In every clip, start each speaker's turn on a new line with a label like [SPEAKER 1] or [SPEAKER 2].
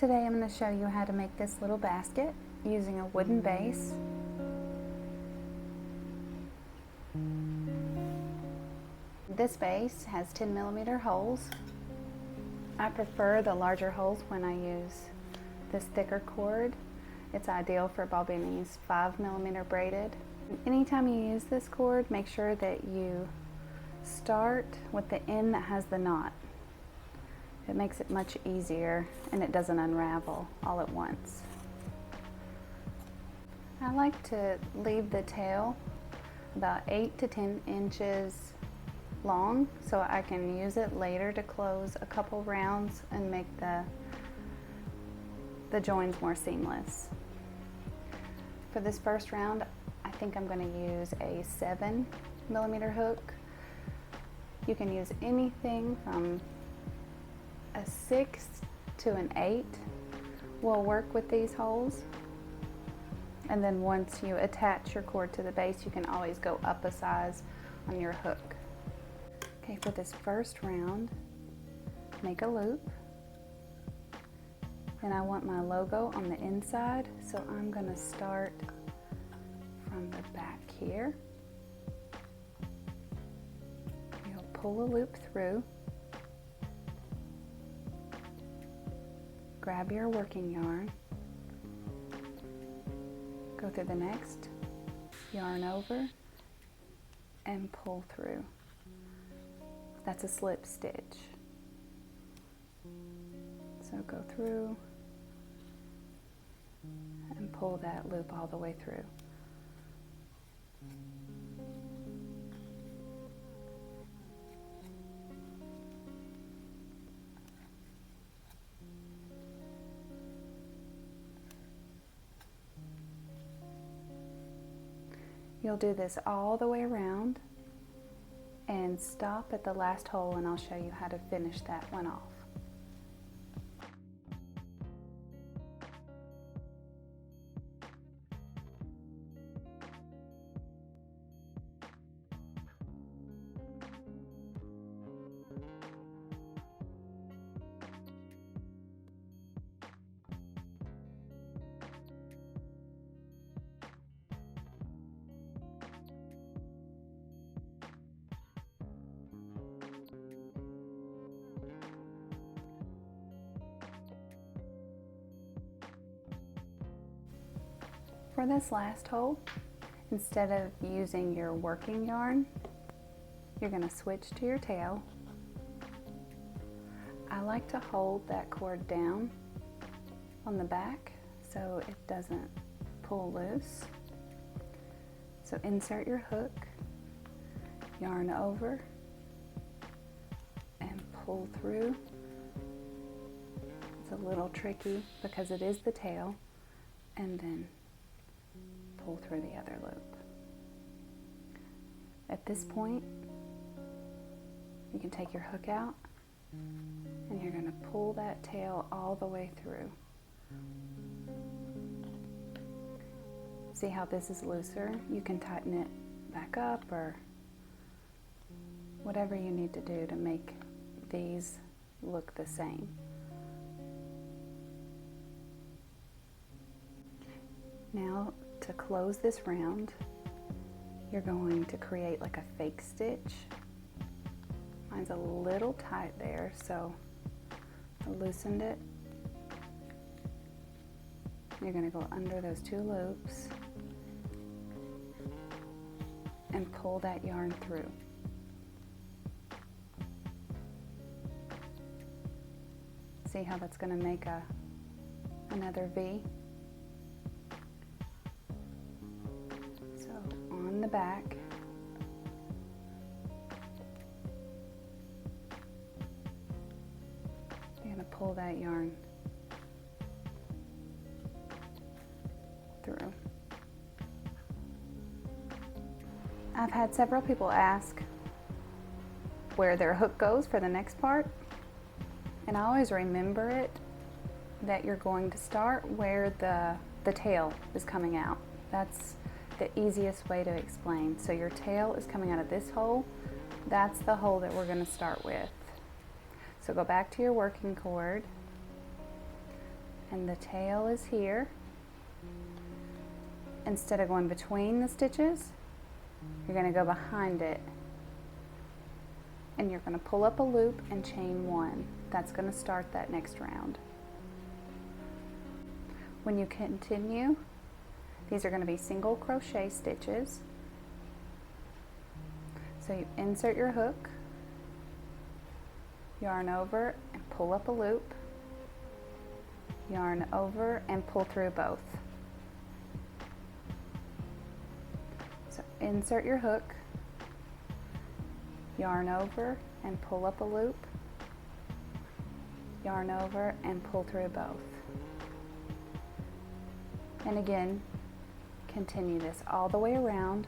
[SPEAKER 1] Today I'm going to show you how to make this little basket using a wooden base. This base has 10mm holes. I prefer the larger holes when I use this thicker cord. It's ideal for Bobbiny's 5mm braided. Anytime you use this cord, make sure that you start with the end that has the knot. It makes it much easier and it doesn't unravel all at once. I like to leave the tail about 8 to 10 inches long so I can use it later to close a couple rounds and make the joins more seamless. For this first round, I think I'm going to use a 7mm hook. You can use anything from a 6 to an 8 will work with these holes. And then once you attach your cord to the base, you can always go up a size on your hook. Okay, for this first round, make a loop. And I want my logo on the inside, so I'm going to start from the back here. You'll pull a loop through. Grab your working yarn, go through the next, yarn over, and pull through. That's a slip stitch. So go through and pull that loop all the way through. You'll do this all the way around and stop at the last hole, and I'll show you how to finish that one off. For this last hole, instead of using your working yarn, you're going to switch to your tail. I like to hold that cord down on the back so it doesn't pull loose. So insert your hook, yarn over, and pull through. It's a little tricky because it is the tail, and then pull through the other loop. At this point, you can take your hook out and you're going to pull that tail all the way through. See how this is looser? You can tighten it back up or whatever you need to do to make these look the same. Now, to close this round, you're going to create like a fake stitch. Mine's a little tight there, so I loosened it. You're going to go under those two loops and pull that yarn through. See how that's going to make another V? The back, you're going to pull that yarn through. I've had several people ask where their hook goes for the next part, and I always remember it that you're going to start where the tail is coming out. That's the easiest way to explain. So your tail is coming out of this hole. That's the hole that we're going to start with. So go back to your working cord, and the tail is here. Instead of going between the stitches, you're going to go behind it, and you're going to pull up a loop and chain one. That's going to start that next round. When you continue, these are going to be single crochet stitches. So you insert your hook, yarn over and pull up a loop, yarn over and pull through both. So insert your hook, yarn over and pull up a loop, yarn over and pull through both. And again, continue this all the way around,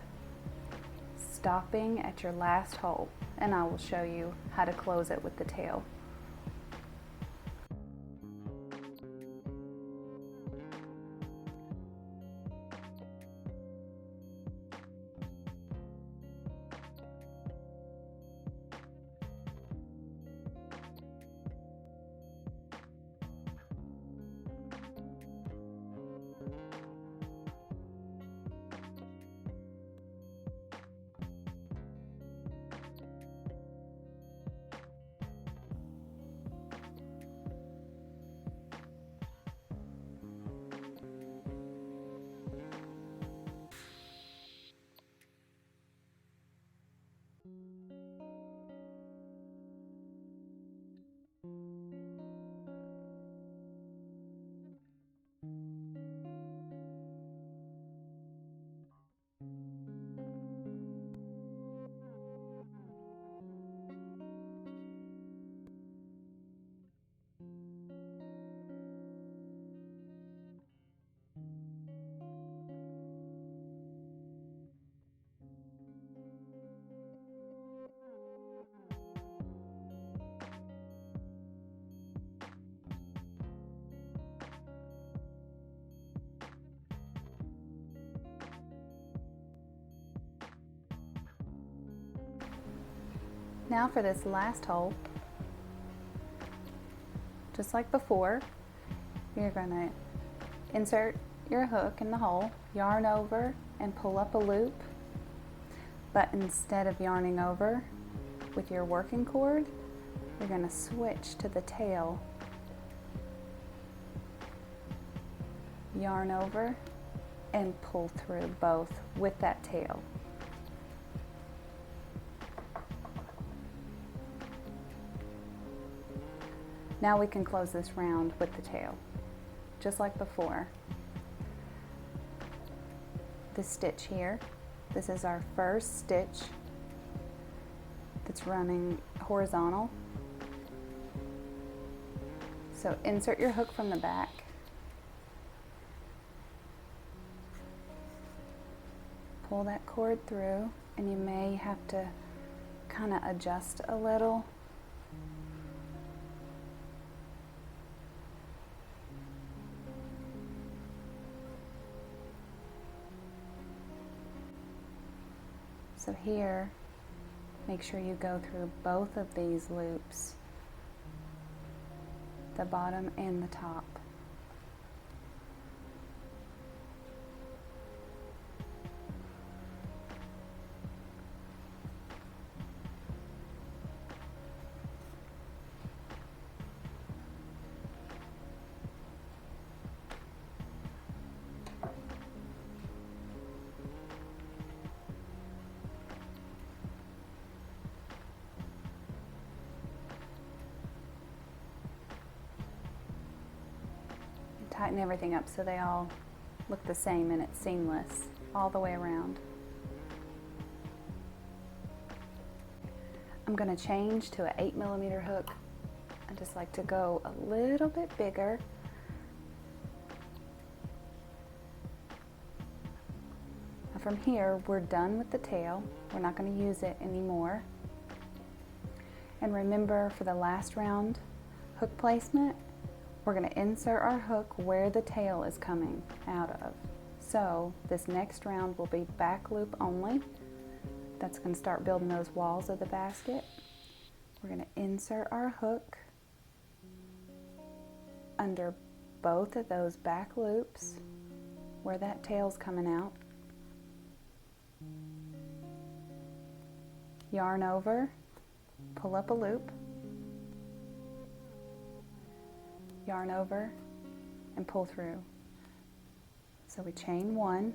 [SPEAKER 1] stopping at your last hole, and I will show you how to close it with the tail. Now for this last hole, just like before, you're going to insert your hook in the hole, yarn over and pull up a loop, but instead of yarning over with your working cord, you're going to switch to the tail, yarn over and pull through both with that tail. Now we can close this round with the tail, just like before. This stitch here, this is our first stitch that's running horizontal. So insert your hook from the back, pull that cord through, and you may have to kind of adjust a little. So here, make sure you go through both of these loops, the bottom and the top. Tighten everything up so they all look the same and it's seamless all the way around. I'm going to change to an 8mm hook. I just like to go a little bit bigger. Now from here, we're done with the tail. We're not going to use it anymore. And remember, for the last round hook placement, we're going to insert our hook where the tail is coming out of. So this next round will be back loop only. That's going to start building those walls of the basket. We're going to insert our hook under both of those back loops where that tail's coming out. Yarn over, pull up a loop, yarn over, and pull through. So we chain one,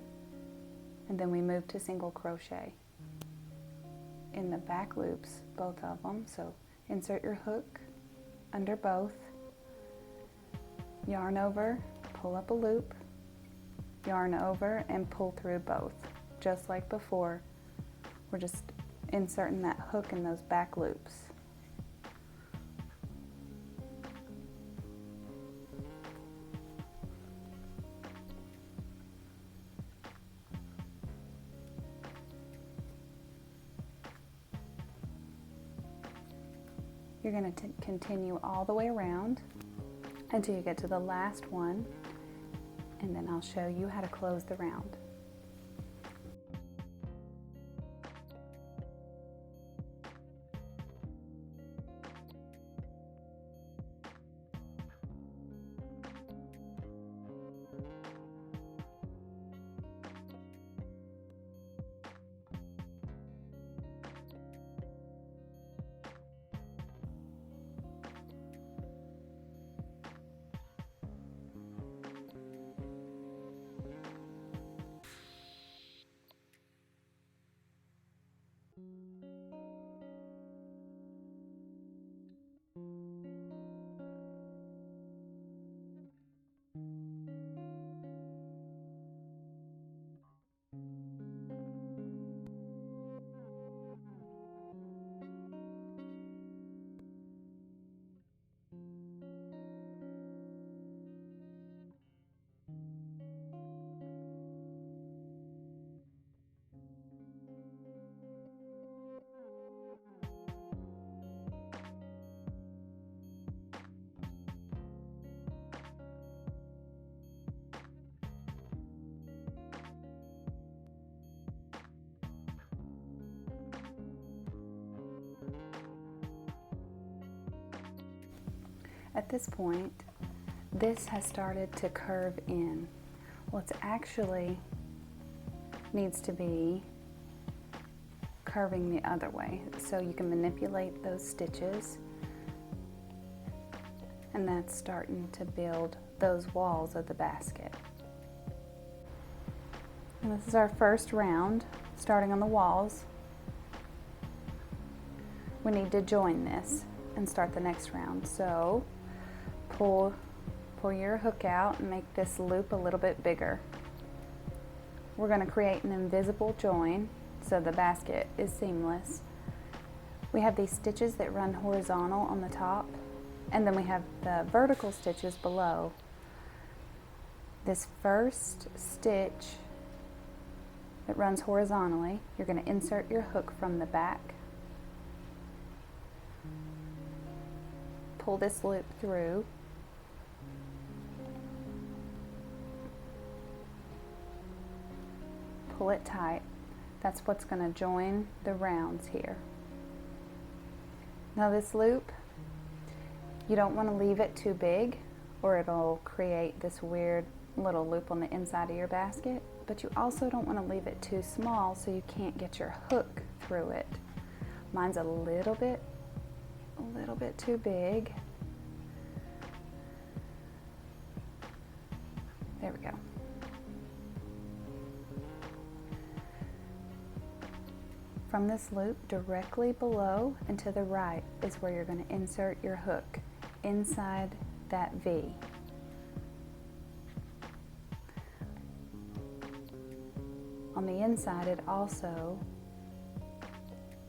[SPEAKER 1] and then we move to single crochet in the back loops, both of them. So insert your hook under both, yarn over, pull up a loop, yarn over, and pull through both. Just like before, we're just inserting that hook in those back loops. You're going to continue all the way around until you get to the last one, and then I'll show you how to close the round. At this point, this has started to curve in. Well, it's actually needs to be curving the other way. So you can manipulate those stitches, and that's starting to build those walls of the basket. And this is our first round, starting on the walls. We need to join this and start the next round. So pull your hook out and make this loop a little bit bigger. We're going to create an invisible join so the basket is seamless. We have these stitches that run horizontal on the top, and then we have the vertical stitches below. This first stitch that runs horizontally, you're going to insert your hook from the back, pull this loop through, pull it tight. That's what's going to join the rounds here. Now this loop, you don't want to leave it too big or it'll create this weird little loop on the inside of your basket, but you also don't want to leave it too small so you can't get your hook through it. Mine's a little bit too big. There we go. From this loop directly below and to the right is where you're going to insert your hook inside that V. On the inside, it also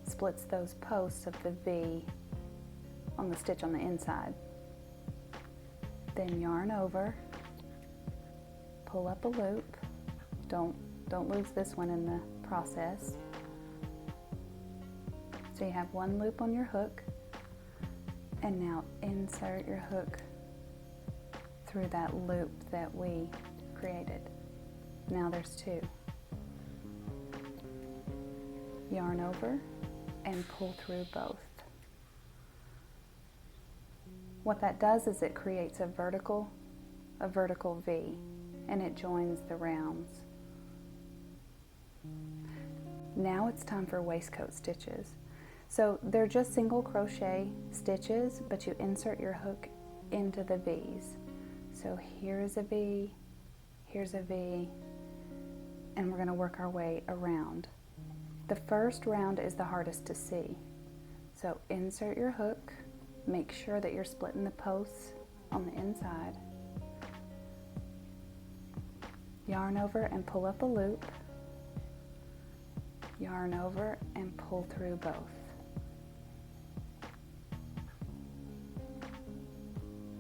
[SPEAKER 1] splits those posts of the V on the stitch on the inside. Then yarn over, pull up a loop. Don't lose this one in the process. So you have one loop on your hook, and now insert your hook through that loop that we created. Now there's two. Yarn over and pull through both. What that does is it creates a vertical a vertical V, and it joins the rounds. Now it's time for waistcoat stitches. So they're just single crochet stitches, but you insert your hook into the V's. So here's a V, here's a V, and we're going to work our way around. The first round is the hardest to see. So insert your hook, make sure that you're splitting the posts on the inside. Yarn over and pull up a loop. Yarn over and pull through both.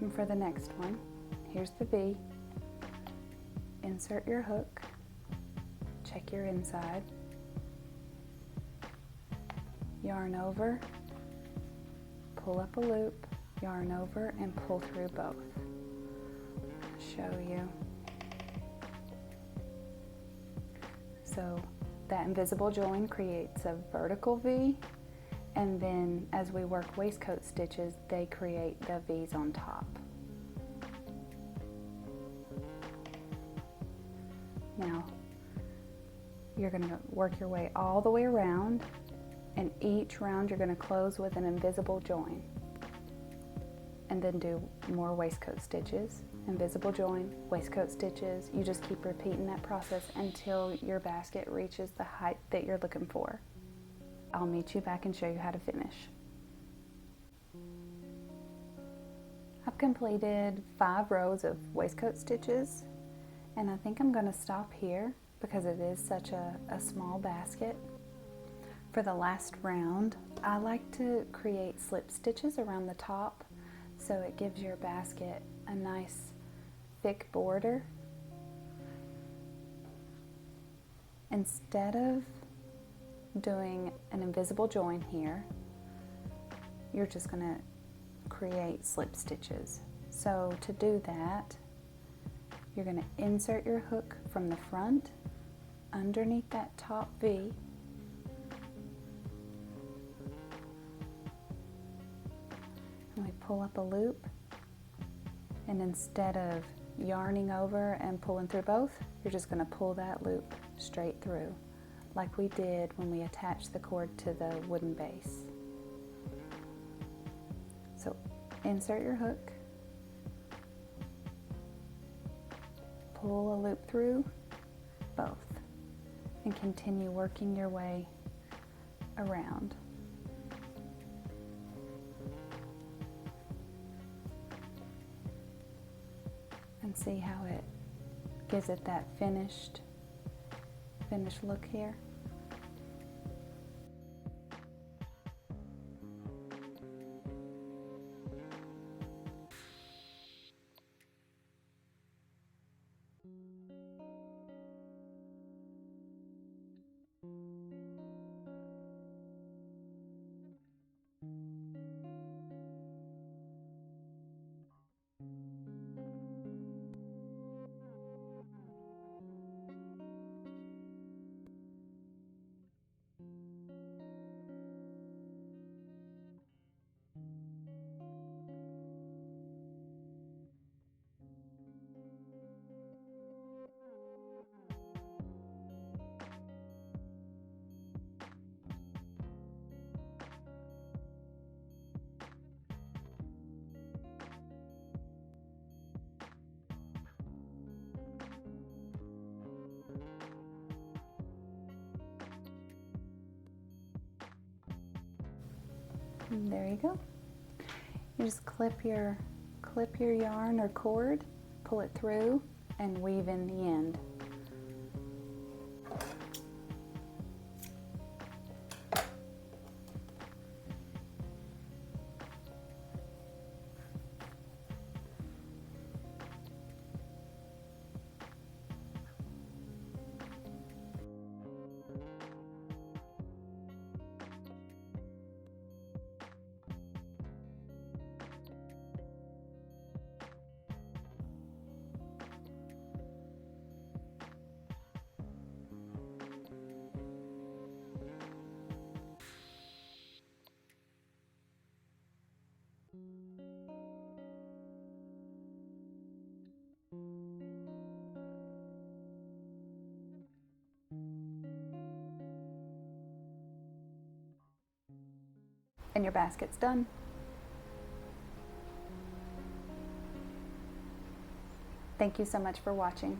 [SPEAKER 1] And for the next one, here's the V. Insert your hook, check your inside, yarn over, pull up a loop, yarn over and pull through both. Show you. So that invisible join creates a vertical V, and then as we work waistcoat stitches, they create the V's on top. Now, you're going to work your way all the way around, and each round you're going to close with an invisible join. And then do more waistcoat stitches, invisible join, waistcoat stitches. You just keep repeating that process until your basket reaches the height that you're looking for. I'll meet you back and show you how to finish. I've completed 5 rows of waistcoat stitches, and I think I'm going to stop here because it is such a small basket. For the last round, I like to create slip stitches around the top so it gives your basket a nice thick border. Instead of doing an invisible join here, you're just going to create slip stitches. So to do that, you're going to insert your hook from the front underneath that top V. And we pull up a loop, and instead of yarning over and pulling through both, you're just going to pull that loop straight through like we did when we attached the cord to the wooden base. So insert your hook, pull a loop through both, and continue working your way around. And see how it gives it that finished look here. And there you go. You just clip your yarn or cord, pull it through, and weave in the end. And your basket's done. Thank you so much for watching.